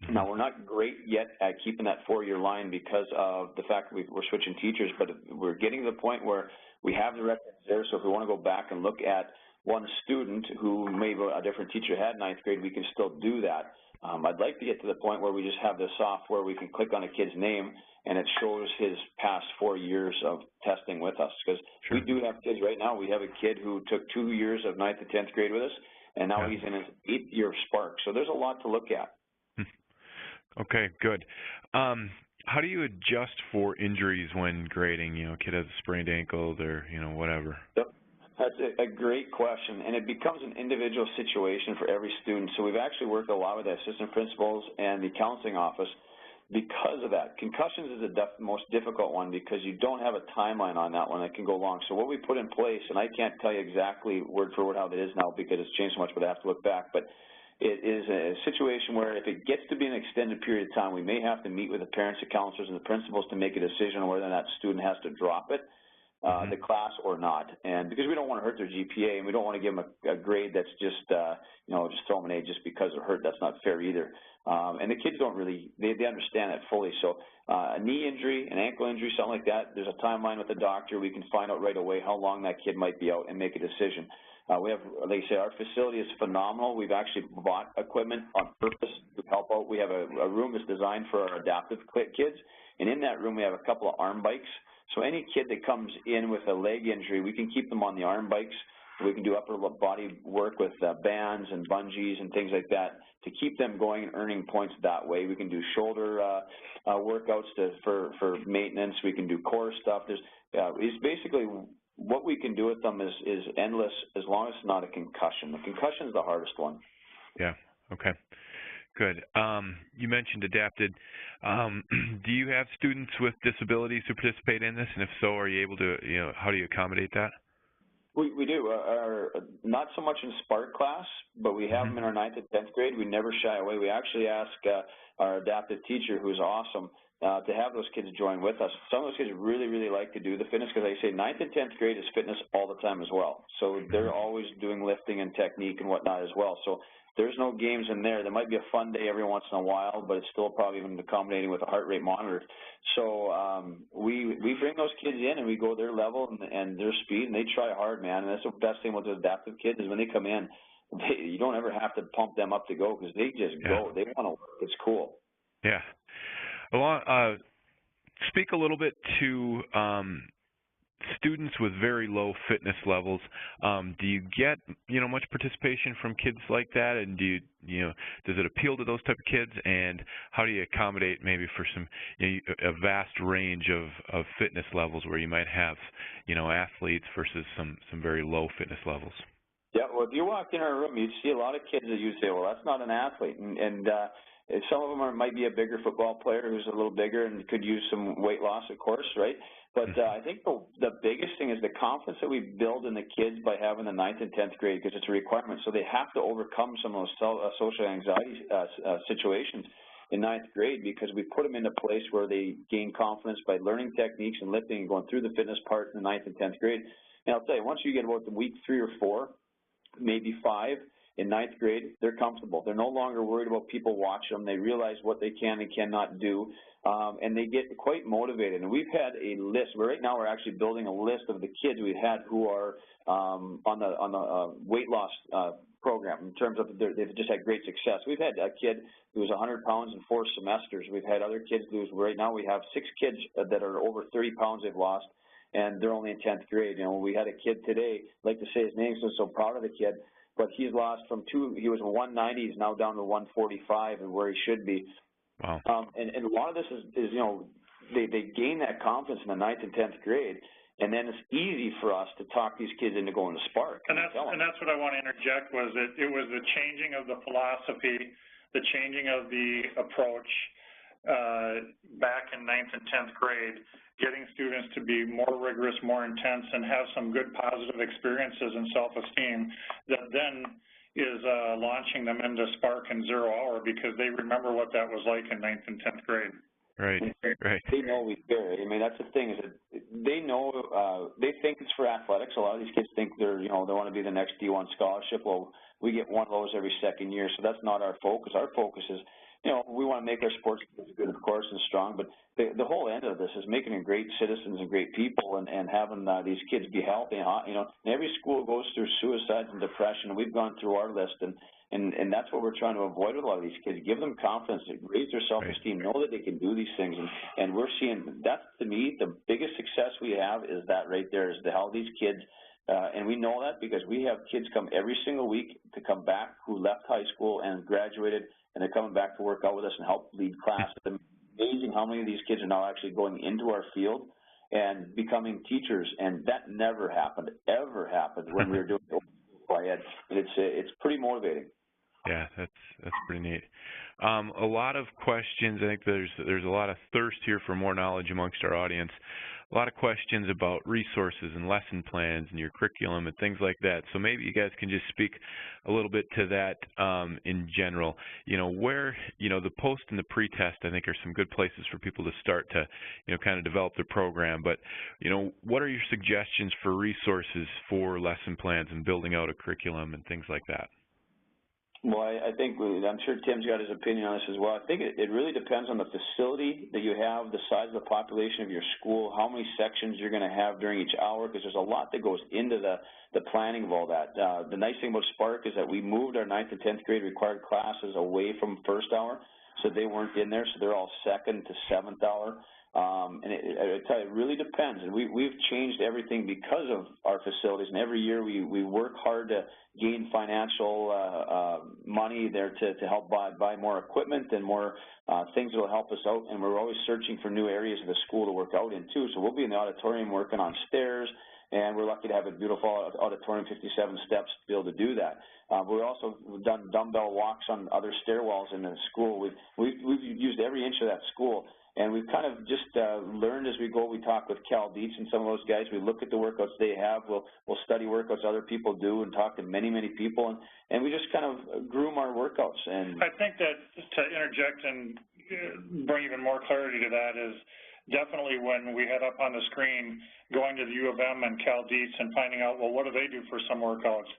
Now, we're not great yet at keeping that 4-year line because of the fact that we're switching teachers, but we're getting to the point where we have the records there. So if we want to go back and look at one student who maybe a different teacher had 9th grade, we can still do that. I'd like to get to the point where we just have the software we can click on a kid's name and it shows his past 4 years of testing with us. Because we do have kids right now. We have a kid who took 2 years of 9th and 10th grade with us, and now he's in his 8th year of SPARQ. So there's a lot to look at. Okay, good. How do you adjust for injuries when grading? A kid has a sprained ankle or, whatever. That's a great question, and it becomes an individual situation for every student. So we've actually worked a lot with the assistant principals and the counseling office because of that. Concussions is the most difficult one because you don't have a timeline on that one. It can go long. So what we put in place, and I can't tell you exactly word for word how it is now because it's changed so much, but I have to look back, but it is a situation where if it gets to be an extended period of time, we may have to meet with the parents, the counselors, and the principals to make a decision on whether that student has to drop it. The class or not, and because we don't want to hurt their GPA and we don't want to give them a grade that's just just throw them an A just because they're hurt. That's not fair either. And the kids don't really they understand that fully. So a knee injury, an ankle injury, something like that, there's a timeline with the doctor. We can find out right away how long that kid might be out and make a decision. We have, like I say, our facility is phenomenal. We've actually bought equipment on purpose to help out. We have a room that's designed for our adaptive kids, and in that room we have a couple of arm bikes. So any kid that comes in with a leg injury, we can keep them on the arm bikes. We can do upper body work with bands and bungees and things like that to keep them going and earning points that way. We can do shoulder workouts for maintenance. We can do core stuff. It's basically what we can do with them is endless as long as it's not a concussion. The concussion is the hardest one. Yeah, okay. Good. You mentioned adapted. Do you have students with disabilities who participate in this? And if so, are you able to, how do you accommodate that? We do. Not so much in SPARQ class, but we have them in our 9th and 10th grade. We never shy away. We actually ask our adaptive teacher, who's awesome, to have those kids join with us. Some of those kids really, really like to do the fitness because, like I say, 9th and 10th grade is fitness all the time as well. So they're always doing lifting and technique and whatnot as well. So there's no games in there. There might be a fun day every once in a while, but it's still probably even accommodating with a heart rate monitor. So we bring those kids in and we go their level and their speed, and they try hard, man. And that's the best thing with the adaptive kids is when they come in, you don't ever have to pump them up to go because they just go. They want to work. It's cool. Yeah. Well, speak a little bit to students with very low fitness levels. Do you get much participation from kids like that, and does it appeal to those type of kids? And how do you accommodate maybe for some a vast range of fitness levels where you might have athletes versus some very low fitness levels? Yeah, well, if you walked in our room, you'd see a lot of kids that you'd say, well, that's not an athlete, and some of them might be a bigger football player who's a little bigger and could use some weight loss, of course, right? But I think the biggest thing is the confidence that we build in the kids by having the 9th and 10th grade because it's a requirement. So they have to overcome some of those social anxiety situations in 9th grade because we put them in a place where they gain confidence by learning techniques and lifting and going through the fitness part in the 9th and 10th grade. And I'll tell you, once you get about the week 3 or 4, maybe 5, in 9th grade, they're comfortable. They're no longer worried about people watching them. They realize what they can and cannot do, and they get quite motivated. And we've had a list. Right now, we're actually building a list of the kids we've had who are on the weight loss program in terms of they've just had great success. We've had a kid who was 100 pounds in 4 semesters. We've had other kids who, right now, we have 6 kids that are over 30 pounds they've lost, and they're only in 10th grade. You know, we had a kid today, I'd like to say his name, so I'm so proud of the kid, but he's lost from he was 190, he's now down to 145 and where he should be. Wow. And a lot of this is you know, they gain that confidence in the 9th and 10th grade, and then it's easy for us to talk these kids into going to SPARQ. And that's what I want to interject was it was the changing of the philosophy, the changing of the approach back in 9th and 10th grade, getting students to be more rigorous, more intense, and have some good positive experiences and self-esteem that then is launching them into SPARQ and 0 Hour because they remember what that was like in 9th and 10th grade. Right, right. They know we care. I mean, that's the thing is that they know, they think it's for athletics. A lot of these kids think they're, you know, they want to be the next D1 scholarship. Well, we get one of those every second year, so that's not our focus. Our focus is, you know, we want to make our sports good, of course, and strong, but the whole end of this is making them great citizens and great people and having these kids be healthy. You know, and every school goes through suicides and depression. We've gone through our list, and that's what we're trying to avoid with a lot of these kids. Give them confidence, raise their self-esteem, know that they can do these things, and we're seeing that's, to me, the biggest success we have is that right there, is to how these kids, and we know that because we have kids come every single week to come back who left high school and graduated, and they're coming back to work out with us and help lead classes. It's amazing how many of these kids are now actually going into our field and becoming teachers, and that never happened, ever happened when we were doing it. It's pretty motivating. Yeah, that's pretty neat. A lot of questions. I think there's a lot of thirst here for more knowledge amongst our audience. A lot of questions about resources and lesson plans and your curriculum and things like that. So maybe you guys can just speak a little bit to that in general. You know, where, you know, the post and the pre-test, I think, are some good places for people to start to, you know, kind of develop their program. But, you know, what are your suggestions for resources for lesson plans and building out a curriculum and things like that? Well, I think, I'm sure Tim's got his opinion on this as well. I think it really depends on the facility that you have, the size of the population of your school, how many sections you're going to have during each hour, because there's a lot that goes into the planning of all that. The nice thing about SPARQ is that we moved our 9th and 10th grade required classes away from first hour, so they weren't in there, so they're all 2nd to 7th hour. And I tell you, it really depends, and we've changed everything because of our facilities, and every year we work hard to gain financial money there to help buy more equipment and more things that will help us out, and we're always searching for new areas of the school to work out in too. So we'll be in the auditorium working on stairs, and we're lucky to have a beautiful auditorium, 57 steps, to be able to do that. We've also done dumbbell walks on other stairwells in the school. We've used every inch of that school. And we've kind of just learned as we go. We talk with Cal Dietz and some of those guys. We look at the workouts they have. We'll study workouts other people do and talk to many, many people. And we just kind of groom our workouts. And I think that to interject and bring even more clarity to that is definitely when we had up on the screen going to the U of M and Cal Dietz and finding out, well, what do they do for some workouts?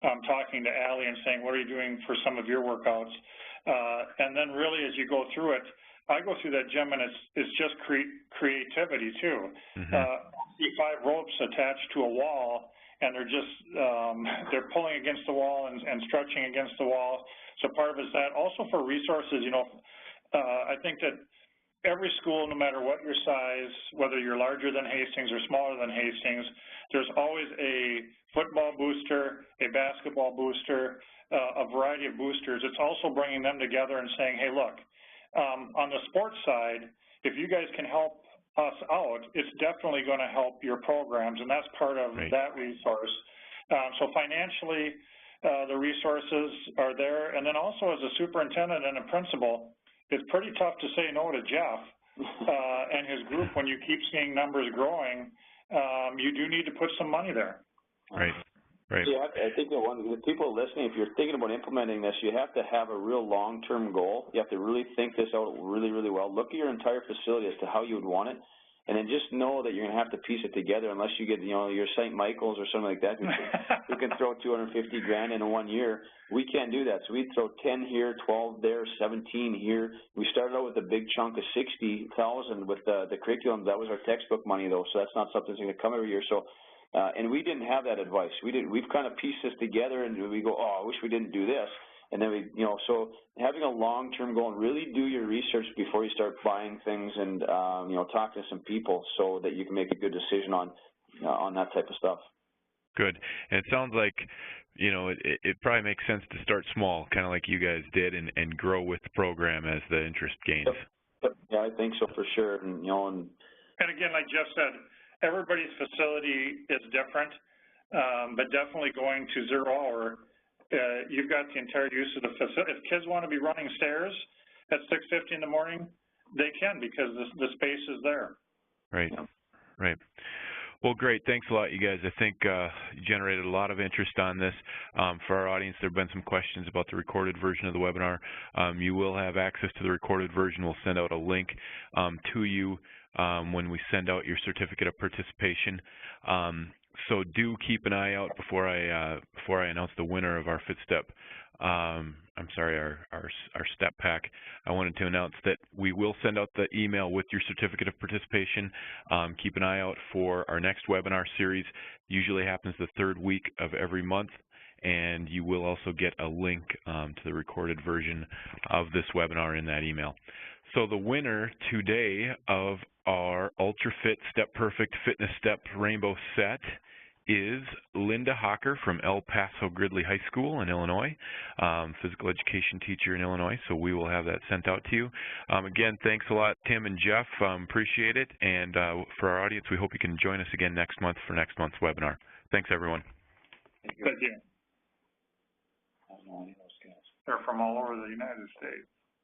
Talking to Allie and saying, what are you doing for some of your workouts? And then really as you go through it, I go through that gym, and it's just creativity, too. Mm-hmm. See 5 ropes attached to a wall, and they're just they're pulling against the wall and stretching against the wall. So part of it is that. Also for resources, you know, I think that every school, no matter what your size, whether you're larger than Hastings or smaller than Hastings, there's always a football booster, a basketball booster, a variety of boosters. It's also bringing them together and saying, hey, look, on the sports side, if you guys can help us out, it's definitely going to help your programs, and that's part of that resource. So financially, the resources are there, and then also as a superintendent and a principal, it's pretty tough to say no to Jeff and his group when you keep seeing numbers growing. You do need to put some money there. Right. Right. Yeah, I think the people listening, if you're thinking about implementing this, you have to have a real long-term goal. You have to really think this out really, really well. Look at your entire facility as to how you would want it, and then just know that you're going to have to piece it together unless you get, you know, your St. Michael's or something like that who can throw 250 grand in 1 year. We can't do that. So we'd throw 10 here, 12 there, 17 here. We started out with a big chunk of 60,000 with the curriculum. That was our textbook money, though, so that's not something that's going to come every year. So, and we didn't have that advice. We've kind of pieced this together, and we go, oh, I wish we didn't do this. And then we, you know, so having a long-term goal and really do your research before you start buying things, and you know, talk to some people so that you can make a good decision on that type of stuff. Good. And it sounds like, you know, it probably makes sense to start small, kind of like you guys did, and grow with the program as the interest gains. Yep. Yeah, I think so for sure. And, you know, and again, like Jeff said, everybody's facility is different, but definitely going to 0 hour. You've got the entire use of the facility. If kids want to be running stairs at 6:50 in the morning, they can, because the space is there. Right, right. Well, great. Thanks a lot, you guys. I think you generated a lot of interest on this. For our audience, there have been some questions about the recorded version of the webinar. You will have access to the recorded version. We'll send out a link to you when we send out your certificate of participation. So do keep an eye out before I announce the winner of our our step pack. I wanted to announce that we will send out the email with your certificate of participation. Keep an eye out for our next webinar series. Usually happens the 3rd week of every month, and you will also get a link to the recorded version of this webinar in that email. So the winner today of our Ultra Fit Step Perfect Fitness Step Rainbow Set is Linda Hocker from El Paso Gridley High School in Illinois, physical education teacher in Illinois. So we will have that sent out to you. Again, thanks a lot, Tim and Jeff. Appreciate it. And for our audience, we hope you can join us again next month for next month's webinar. Thanks, everyone. Thank you. They're from all over the United States.